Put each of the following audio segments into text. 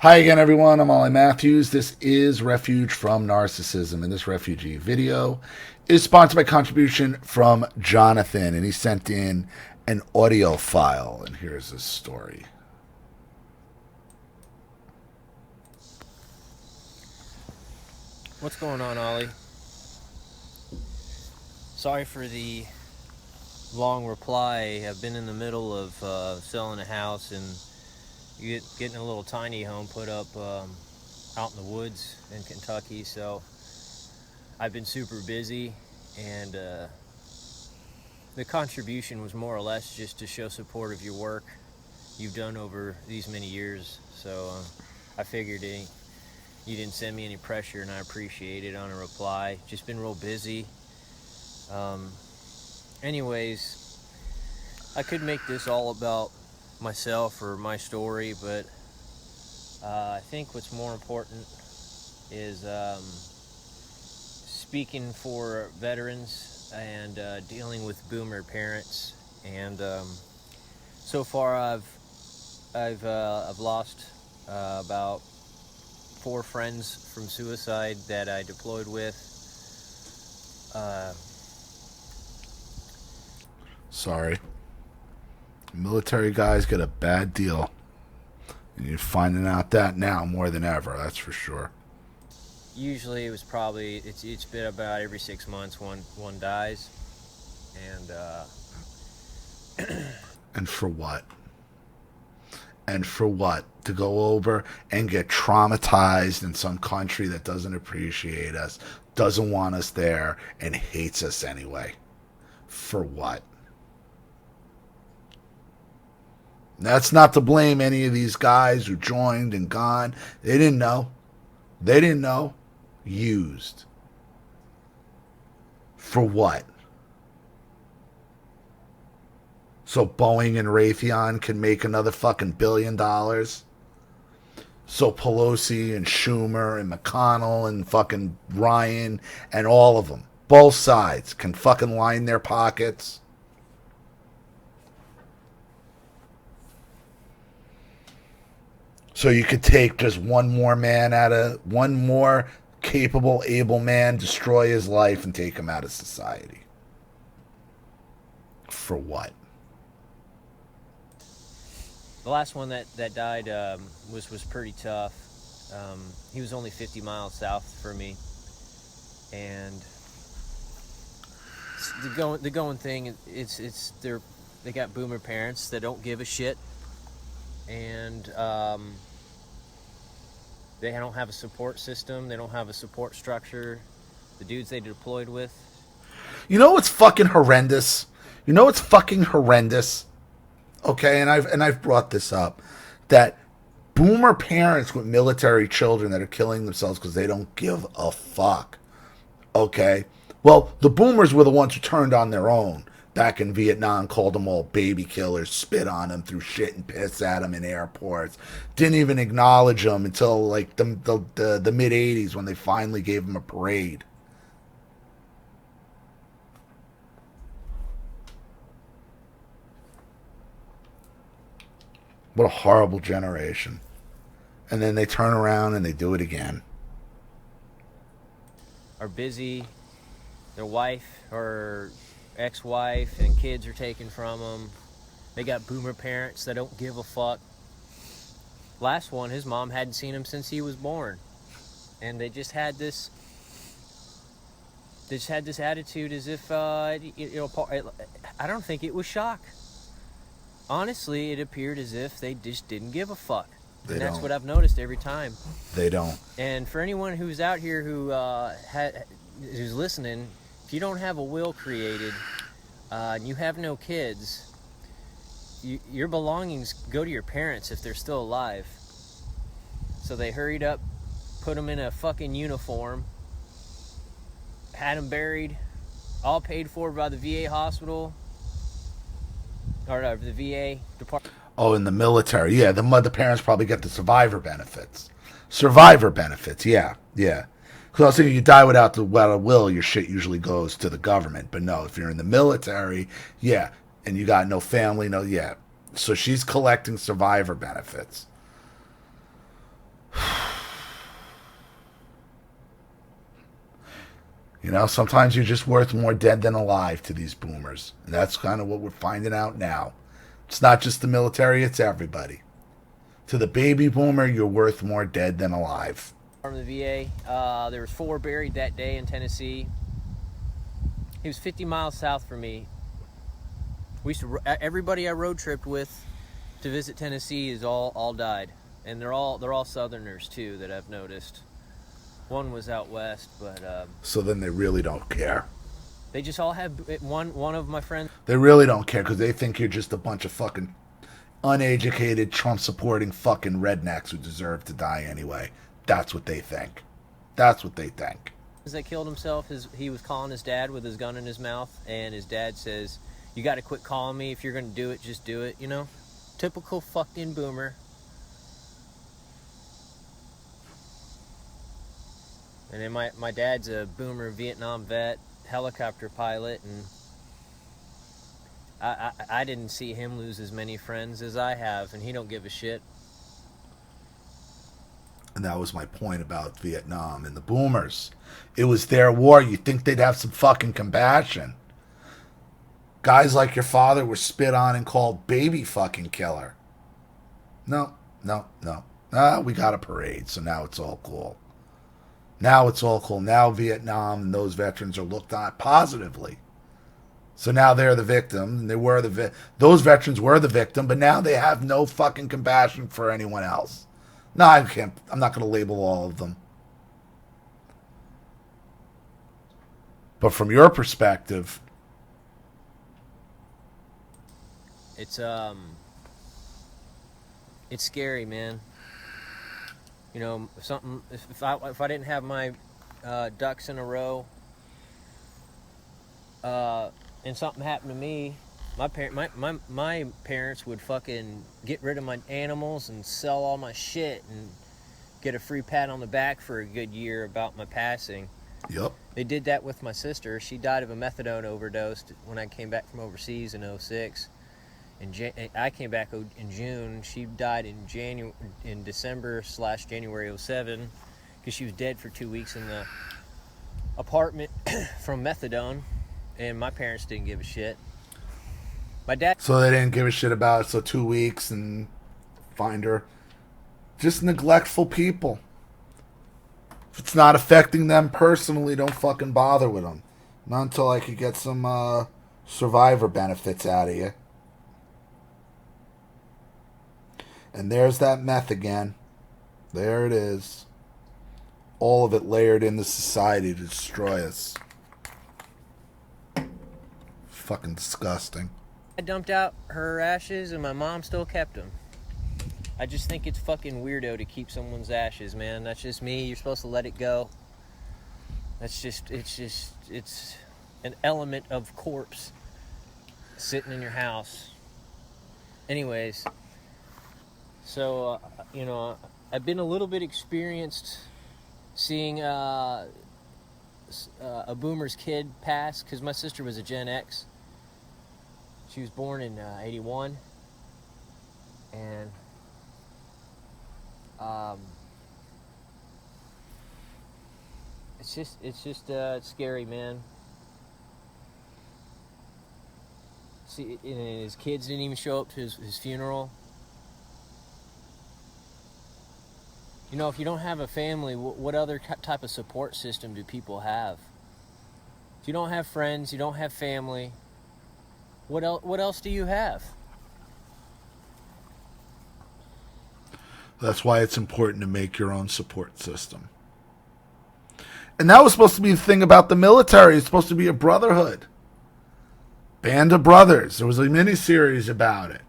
Hi again, everyone. I'm Ollie Matthews. This is Refuge from Narcissism, and this refugee video is sponsored by contribution from Jonathan, and he sent in an audio file, and here's his story. What's going on, Ollie? Sorry for the long reply. I've been in the middle of selling a house and getting a little tiny home put up out in the woods in Kentucky. So I've been super busy, and the contribution was more or less just to show support of your work you've done over these many years. So I figured you didn't send me any pressure, and I appreciate it on a reply. Just been real busy. Anyways, I could make this all about myself or my story, but I think what's more important is speaking for veterans and dealing with boomer parents. And so far, I've lost about 4 friends from suicide that I deployed with. Sorry. Military guys get a bad deal. And you're finding out that now more than ever, that's for sure. Usually it was probably, it's been about every 6 months one dies. And And for what? And for what? To go over and get traumatized in some country that doesn't appreciate us, doesn't want us there, and hates us anyway. For what? That's not to blame any of these guys who joined and gone. They didn't know. They didn't know. Used. For what? So Boeing and Raytheon can make another fucking $1 billion? So Pelosi and Schumer and McConnell and fucking Ryan and all of them, both sides, can fucking line their pockets? So you could take just one more man one more capable, able man, destroy his life, and take him out of society. For what? the last one that died was pretty tough. He was only 50 miles south from me, and the going thing, they got boomer parents that don't give a shit, and they don't have a support system. They don't have a support structure. The dudes they deployed with. You know what's fucking horrendous? You know what's fucking horrendous? Okay, and I've brought this up, that boomer parents with military children that are killing themselves because they don't give a fuck. Okay? Well, the boomers were the ones who turned on their own back in Vietnam, called them all baby killers, spit on them, threw shit and piss at them in airports, didn't even acknowledge them until like the mid 80s when they finally gave them a parade. What a horrible generation. And then they turn around and they do it again. Are busy. Their wife or ex-wife and kids are taken from them. They got boomer parents that don't give a fuck. Last one, his mom hadn't seen him since he was born, and they just had this attitude as if I don't think it was shock. Honestly, it appeared as if they just didn't give a fuck. And that's what I've noticed every time. They don't. And for anyone who's out here who's listening, if you don't have a will created and you have no kids, your belongings go to your parents if they're still alive. So they hurried up, put them in a fucking uniform, had them buried, all paid for by the VA hospital, or the VA department. Oh, in the military. Yeah, the parents probably get the survivor benefits. Survivor benefits, yeah. Because I was thinking, you die without a will, your shit usually goes to the government. But no, if you're in the military, yeah, and you got no family, no, yeah. So she's collecting survivor benefits. You know, sometimes you're just worth more dead than alive to these boomers. And that's kind of what we're finding out now. It's not just the military, it's everybody. To the baby boomer, you're worth more dead than alive. From the VA, there was 4 buried that day in Tennessee. He was 50 miles south from me. We used to, everybody I road tripped with to visit Tennessee is all died, and they're all Southerners too that I've noticed. One was out west, but So then they really don't care. they just all have one of my friends. They really don't care because they think you're just a bunch of fucking uneducated, Trump-supporting fucking rednecks who deserve to die anyway. That's what they think. That's what they think. That killed himself. He was calling his dad with his gun in his mouth, and his dad says, "You got to quit calling me. If you're going to do it, just do it." You know, typical fucking boomer. And then my dad's a boomer Vietnam vet, helicopter pilot, and I didn't see him lose as many friends as I have, and he don't give a shit. And that was my point about Vietnam and the boomers. It was their war. You'd think they'd have some fucking compassion. Guys like your father were spit on and called baby fucking killer. No. We got a parade, so now it's all cool. Now it's all cool. Now Vietnam and those veterans are looked at positively. So now they're the victim, and they were those veterans were the victim, but now they have no fucking compassion for anyone else. No, I can't. I'm not going to label all of them. But from your perspective, it's scary, man. You know, if I didn't have my ducks in a row, and something happened to me, my parents would fucking get rid of my animals and sell all my shit and get a free pat on the back for a good year about my passing. Yep. They did that with my sister. She died of a methadone overdose when I came back from overseas in 2006. I came back in June. She died in December/January 2007 because she was dead for 2 weeks in the apartment from methadone, and my parents didn't give a shit. My dad. So they didn't give a shit about it. So 2 weeks and find her. Just neglectful people. If it's not affecting them personally, don't fucking bother with them. Not until I could get some survivor benefits out of you. And there's that meth again. There it is. All of it layered into society to destroy us. Fucking disgusting. I dumped out her ashes and my mom still kept them. I just think it's fucking weirdo to keep someone's ashes, man. That's just me. You're supposed to let it go. It's an element of corpse sitting in your house. Anyways, so, I've been a little bit experienced seeing a boomer's kid pass, because my sister was a Gen X. She was born in 81, and it's scary, man. See, and his kids didn't even show up to his funeral. You know, if you don't have a family, what other type of support system do people have? If you don't have friends, you don't have family, what else do you have? That's why it's important to make your own support system. And that was supposed to be the thing about the military. It's supposed to be a brotherhood. Band of Brothers. There was a miniseries about it.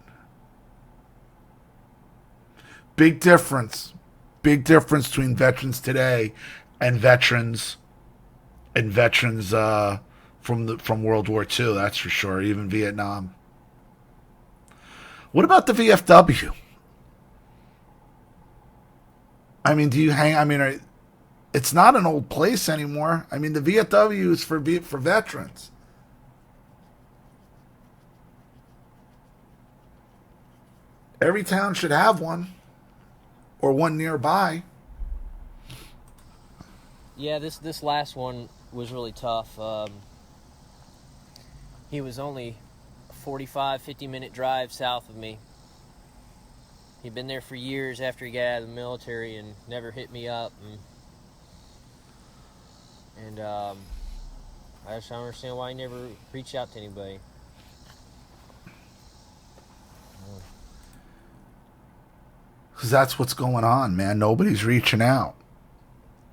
Big difference. Big difference between veterans today and veterans from World War II, that's for sure, even Vietnam. What about the VFW? I mean, it's not an old place anymore. I mean, the VFW is for veterans. Every town should have one, or one nearby. Yeah, this last one, was really tough. He was only a 45, 50-minute drive south of me. He'd been there for years after he got out of the military and never hit me up. And I just don't understand why he never reached out to anybody. Because that's what's going on, man. Nobody's reaching out.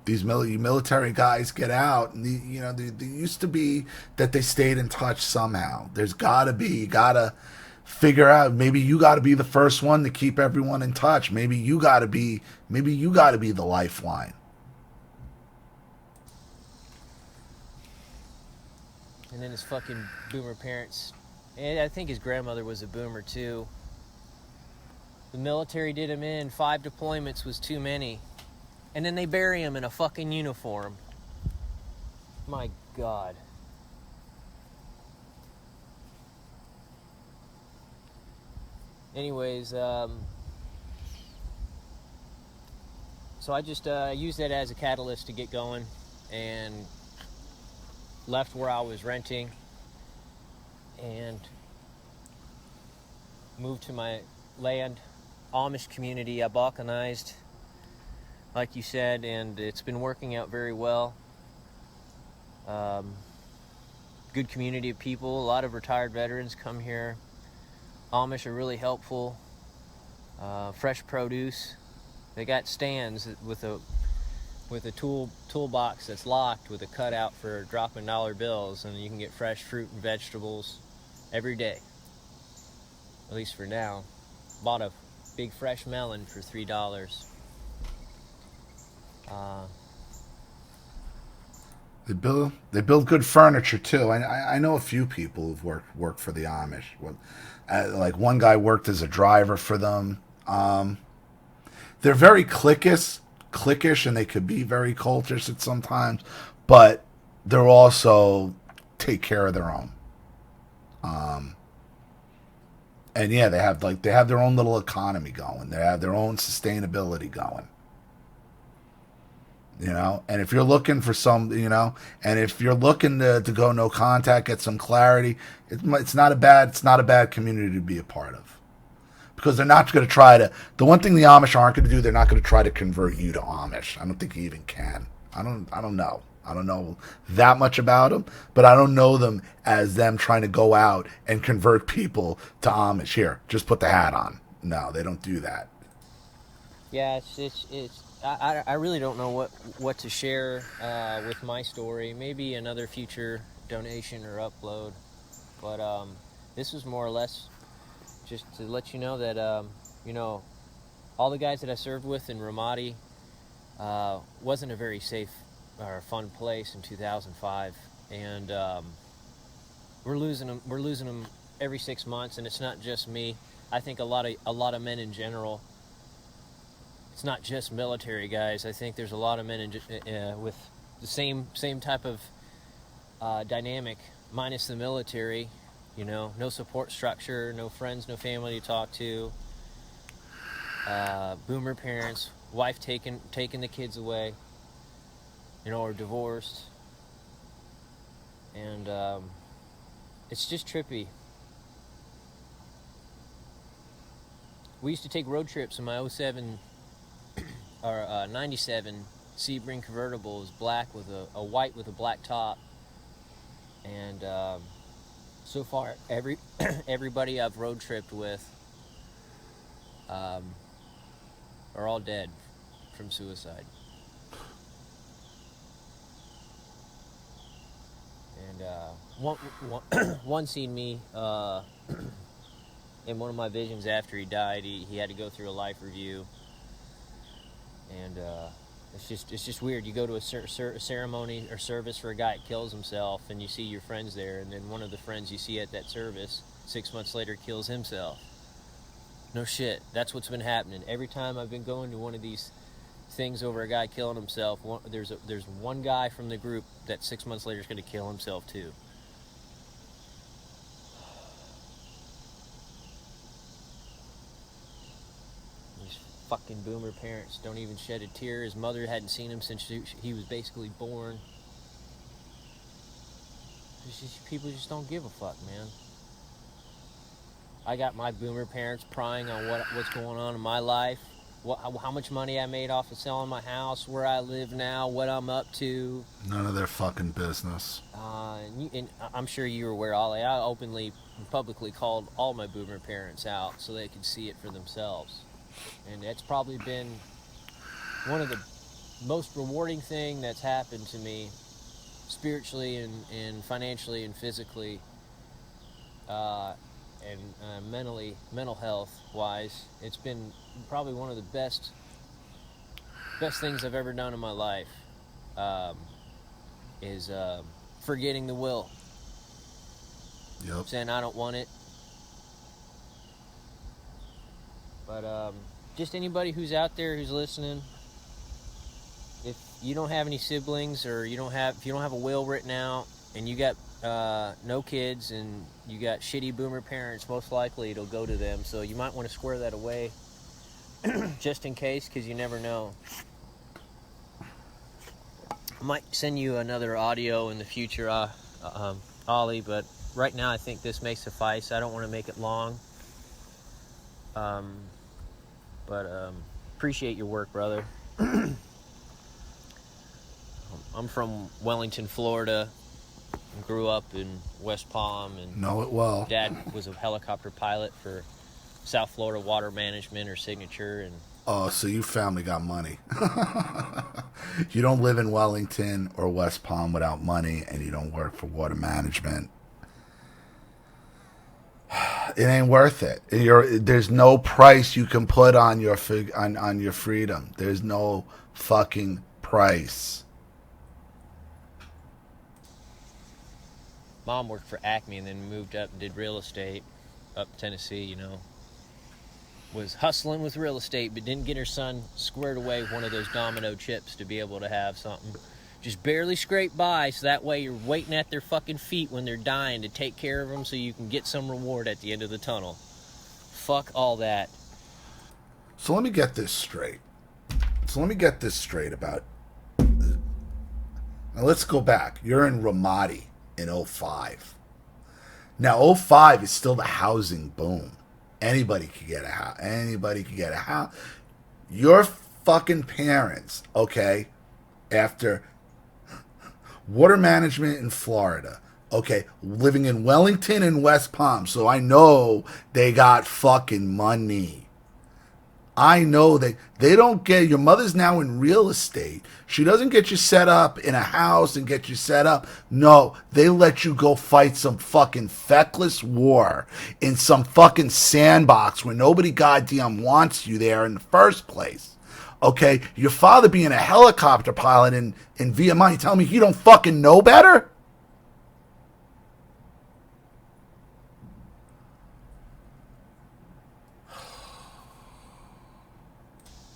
These military guys get out, and they used to be that they stayed in touch somehow. There's gotta be, you gotta figure out. Maybe you gotta be the first one to keep everyone in touch. Maybe you gotta be the lifeline. And then his fucking boomer parents, and I think his grandmother was a boomer too. The military did him in. 5 deployments was too many. And then they bury him in a fucking uniform. My God. Anyways, so I just used that as a catalyst to get going and left where I was renting and moved to my land, Amish community. I balkanized, like you said, and it's been working out very well. Good community of people. A lot of retired veterans come here. Amish are really helpful. Fresh produce. They got stands with a toolbox that's locked with a cutout for dropping dollar bills, and you can get fresh fruit and vegetables every day. At least for now. Bought a big fresh melon for $3. They build good furniture too. I know a few people who've worked for the Amish. Like one guy worked as a driver for them. They're very cliquish, and they could be very cultish at sometimes, but they're also take care of their own. And yeah, they have their own little economy going. They have their own sustainability going. And if you're looking for and if you're looking to go no contact, get some clarity, it's not a bad community to be a part of, because they're not going to try to. The one thing the Amish aren't going to do, they're not going to try to convert you to Amish. I don't think you even can. I don't know. I don't know that much about them, but I don't know them as them trying to go out and convert people to Amish. Here, just put the hat on. No, they don't do that. Yeah, I really don't know what to share with my story. Maybe another future donation or upload. But this was more or less just to let you know that, all the guys that I served with in Ramadi wasn't a very safe or fun place in 2005. And we're losing them every 6 months, and it's not just me. I think a lot of men in general. It's not just military guys. I think there's a lot of men with the same type of dynamic, minus the military. No support structure, no friends, no family to talk to. Boomer parents, wife taking the kids away, or divorced, and it's just trippy. We used to take road trips in my 07 or 97 Sebring convertible. It was black with a white with a black top, and so far everybody I've road tripped with are all dead from suicide. And one seen me in one of my visions after he died. He had to go through a life review. And it's just weird. You go to a ceremony or service for a guy that kills himself, and you see your friends there, and then one of the friends you see at that service 6 months later kills himself. No shit. That's what's been happening. Every time I've been going to one of these things over a guy killing himself, there's one guy from the group that 6 months later is going to kill himself too. Fucking boomer parents don't even shed a tear. His mother hadn't seen him since he was basically born. People just don't give a fuck, man. I got my boomer parents prying on what's going on in my life, how much money I made off of selling my house, where I live now, what I'm up to. None of their fucking business. And I'm sure you're aware, Ollie, I openly and publicly called all my boomer parents out so they could see it for themselves. And that's probably been one of the most rewarding thing that's happened to me spiritually and financially and physically and mental health wise. It's been probably one of the best things I've ever done in my life, is forgetting the will. Yep. Saying I don't want it. But just anybody who's out there who's listening, if you don't have any siblings, or if you don't have a will written out, and you got no kids, and you got shitty boomer parents, most likely it'll go to them. So you might want to square that away, just in case, because you never know. I might send you another audio in the future, Ollie, but right now I think this may suffice. I don't want to make it long. But appreciate your work, brother. I'm from Wellington, Florida. Grew up in West Palm, and Know it well. Dad was a helicopter pilot for South Florida Water Management, or Signature, and Oh, so you family got money. You don't live in Wellington or West Palm without money, and you don't work for water management. It ain't worth it. There's no price you can put on your on your freedom. There's no fucking price. Mom worked for Acme and then moved up and did real estate up Tennessee, you know. Was hustling with real estate, but didn't get her son squared away with one of those domino chips to be able to have something. Just barely scrape by, so that way you're waiting at their fucking feet when they're dying to take care of them, so you can get some reward at the end of the tunnel. Fuck all that. So let me get this straight. About... Now let's go back. You're in Ramadi in 05. Now 05 is still the housing boom. Anybody could get a house. Your fucking parents, okay, after water management in Florida, okay, living in Wellington and West Palm, so I know they got fucking money. I know they don't get... Your mother's now in real estate. She doesn't get you set up in a house and get you set up. No, they let you go fight some fucking feckless war in some fucking sandbox where nobody goddamn wants you there in the first place. Okay, your father being a helicopter pilot in Vietnam, you tell me he don't fucking know better?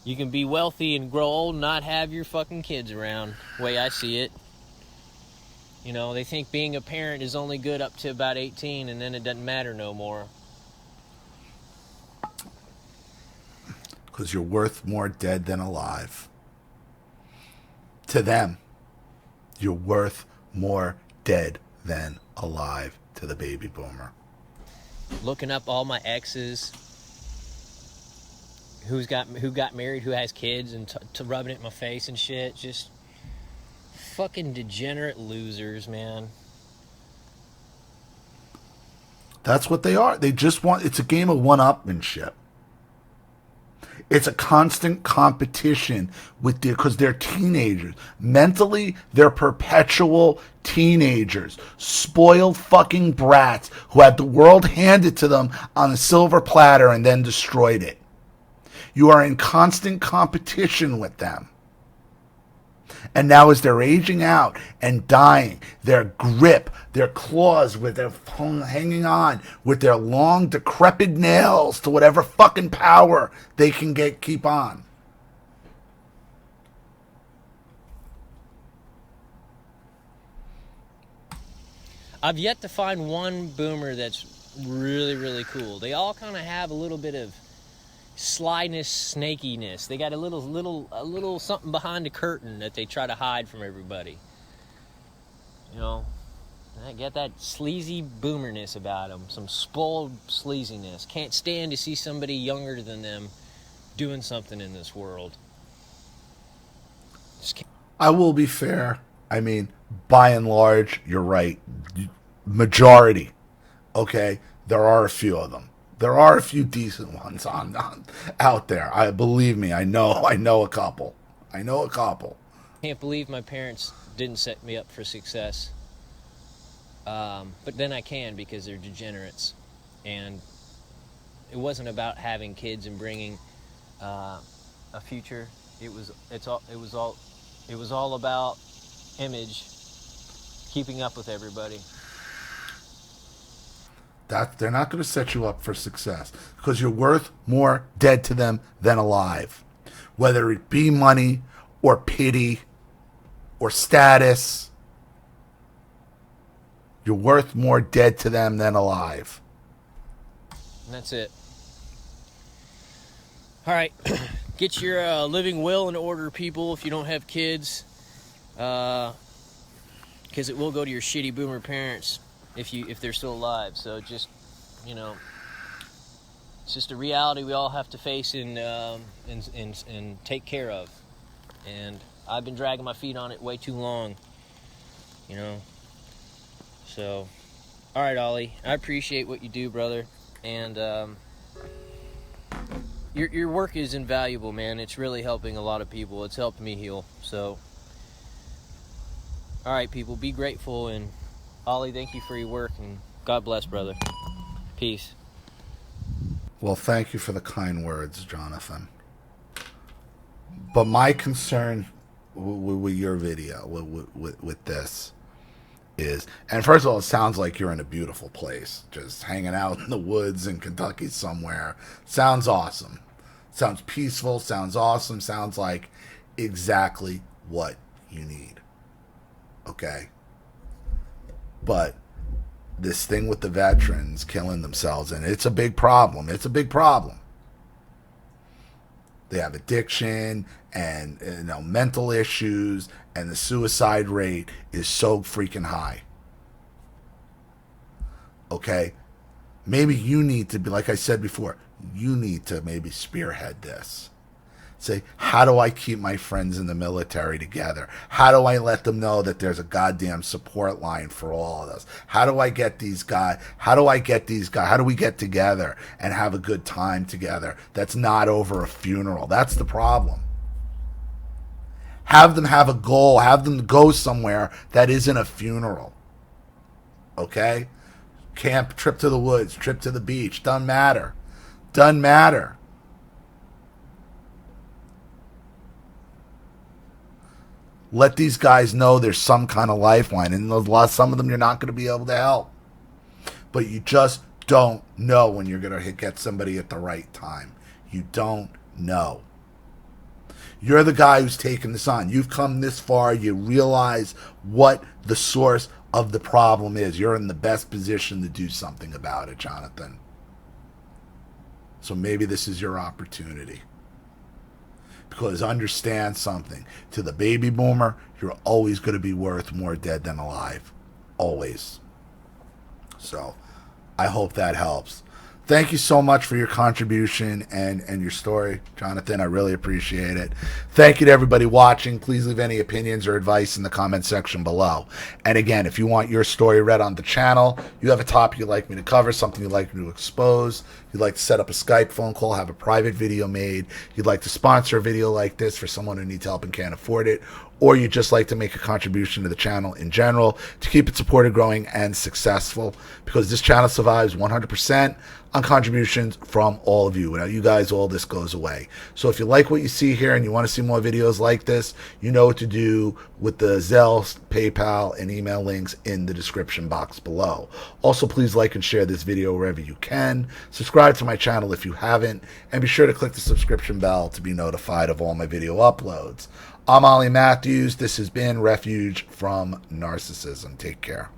You can be wealthy and grow old and not have your fucking kids around, the way I see it. You know, they think being a parent is only good up to about 18, and then it doesn't matter no more. Because you're worth more dead than alive. To them, you're worth more dead than alive to the baby boomer. Looking up all my exes, who got married, who has kids, and to rubbing it in my face and shit. Just fucking degenerate losers, man. That's what they are. They just want... It's a game of one-upmanship. It's a constant competition with because they're teenagers. Mentally, they're perpetual teenagers. Spoiled fucking brats who had the world handed to them on a silver platter and then destroyed it. You are in constant competition with them. And now as they're aging out and dying, their grip, their claws with their hanging on with their long decrepit nails to whatever fucking power they can keep on. I've yet to find one boomer that's really, really cool. They all kind of have a little bit of slyness, snakiness. They got a little something behind the curtain that they try to hide from everybody. You know, I got that sleazy boomerness about them, some spoiled sleaziness. Can't stand to see somebody younger than them doing something in this world. Just can't. I will be fair. I mean, by and large, you're right. Majority, okay? There are a few of them. There are a few decent ones on out there. I believe me. I know a couple. I know a couple. Can't believe my parents didn't set me up for success. But then I can, because they're degenerates, and it wasn't about having kids and bringing a future. It was all about image, keeping up with everybody. That they're not going to set you up for success, because you're worth more dead to them than alive, whether it be money or pity or status. You're worth more dead to them than alive. And that's it. All right, get your living will in order, people, if you don't have kids, because it will go to your shitty boomer parents if they're still alive. So just, it's just a reality we all have to face and take care of. And I've been dragging my feet on it way too long, So, all right, Ollie, I appreciate what you do, brother, and your work is invaluable, man. It's really helping a lot of people. It's helped me heal. So, all right, people, be grateful, and Ollie, thank you for your work, and God bless, brother. Peace. Well, thank you for the kind words, Jonathan. But my concern with your video, with this, is, and first of all, it sounds like you're in a beautiful place, just hanging out in the woods in Kentucky somewhere. Sounds awesome. Sounds peaceful. Sounds awesome. Sounds like exactly what you need. Okay? But this thing with the veterans killing themselves, and it's a big problem. It's a big problem. They have addiction and mental issues, and the suicide rate is so freaking high. Okay? Maybe you need to be, like I said before, you need to maybe spearhead this. Say, how do I keep my friends in the military together? How do I let them know that there's a goddamn support line for all of us? How do I get these guys? How do we get together and have a good time together that's not over a funeral? That's the problem. Have them have a goal. Have them go somewhere that isn't a funeral. Okay? Camp, trip to the woods, trip to the beach. Doesn't matter. Doesn't matter. Let these guys know there's some kind of lifeline. And some of them you're not going to be able to help. But you just don't know when you're going to get somebody at the right time. You don't know. You're the guy who's taken this on. You've come this far. You realize what the source of the problem is. You're in the best position to do something about it, Jonathan. So maybe this is your opportunity. Because understand something. To the baby boomer, you're always going to be worth more dead than alive. Always. So I hope that helps. Thank you so much for your contribution and your story, Jonathan. I really appreciate it. Thank you to everybody watching. Please leave any opinions or advice in the comment section below. And again, if you want your story read on the channel, you have a topic you'd like me to cover, something you'd like me to expose, you'd like to set up a Skype phone call, have a private video made, you'd like to sponsor a video like this for someone who needs help and can't afford it, or you'd just like to make a contribution to the channel in general to keep it supported, growing, and successful, because this channel survives 100% on contributions from all of you. Without you guys, all this goes away. So if you like what you see here and you want to see more videos like this, you know what to do with the Zelle, PayPal, and email links in the description box below. Also, please like and share this video wherever you can. Subscribe to my channel if you haven't, and be sure to click the subscription bell to be notified of all my video uploads. I'm Ollie Matthews. This has been Refuge from Narcissism. Take care.